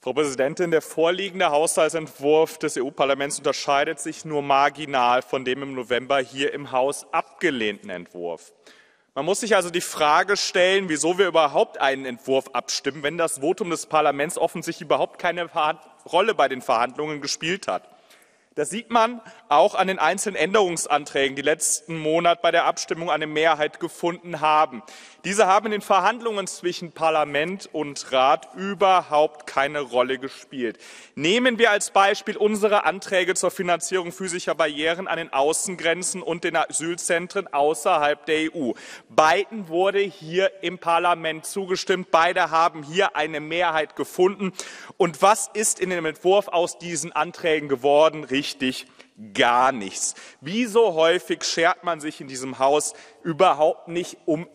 Frau Präsidentin, der vorliegende Haushaltsentwurf des EU-Parlaments unterscheidet sich nur marginal von dem im November hier im Haus abgelehnten Entwurf. Man muss sich also die Frage stellen, wieso wir überhaupt einen Entwurf abstimmen, wenn das Votum des Parlaments offensichtlich überhaupt keine Rolle bei den Verhandlungen gespielt hat. Das sieht man auch an den einzelnen Änderungsanträgen, die letzten Monat bei der Abstimmung eine Mehrheit gefunden haben. Diese haben in den Verhandlungen zwischen Parlament und Rat überhaupt keine Rolle gespielt. Nehmen wir als Beispiel unsere Anträge zur Finanzierung physischer Barrieren an den Außengrenzen und den Asylzentren außerhalb der EU. Beiden wurde hier im Parlament zugestimmt. Beide haben hier eine Mehrheit gefunden. Und was ist in dem Entwurf aus diesen Anträgen geworden? Richtig, gar nichts. Wie so häufig schert man sich in diesem Haus überhaupt nicht um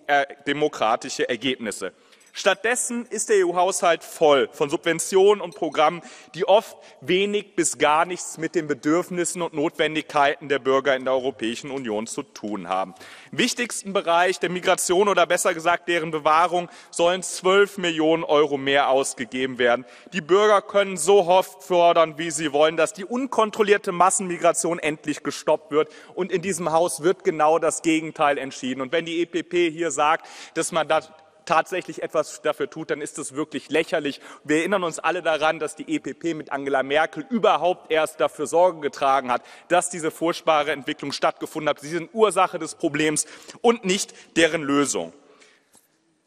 demokratische Ergebnisse. Stattdessen ist der EU-Haushalt voll von Subventionen und Programmen, die oft wenig bis gar nichts mit den Bedürfnissen und Notwendigkeiten der Bürger in der Europäischen Union zu tun haben. Im wichtigsten Bereich der Migration oder besser gesagt deren Bewahrung sollen 12 Millionen Euro mehr ausgegeben werden. Die Bürger können so oft fordern, wie sie wollen, dass die unkontrollierte Massenmigration endlich gestoppt wird. Und in diesem Haus wird genau das Gegenteil entschieden. Und wenn die EPP hier sagt, dass man da tatsächlich etwas dafür tut, dann ist es wirklich lächerlich. Wir erinnern uns alle daran, dass die EPP mit Angela Merkel überhaupt erst dafür Sorge getragen hat, dass diese furchtbare Entwicklung stattgefunden hat. Sie sind Ursache des Problems und nicht deren Lösung.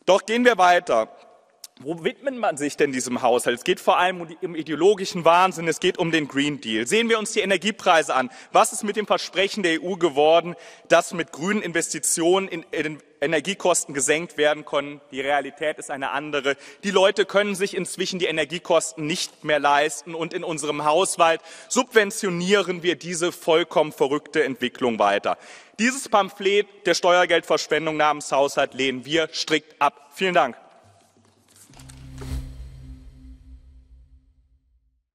Doch gehen wir weiter. Wo widmet man sich denn diesem Haushalt? Es geht vor allem um ideologischen Wahnsinn, es geht um den Green Deal. Sehen wir uns die Energiepreise an. Was ist mit dem Versprechen der EU geworden, dass mit grünen Investitionen in Energiekosten gesenkt werden können? Die Realität ist eine andere. Die Leute können sich inzwischen die Energiekosten nicht mehr leisten und in unserem Haushalt subventionieren wir diese vollkommen verrückte Entwicklung weiter. Dieses Pamphlet der Steuergeldverschwendung namens Haushalt lehnen wir strikt ab. Vielen Dank.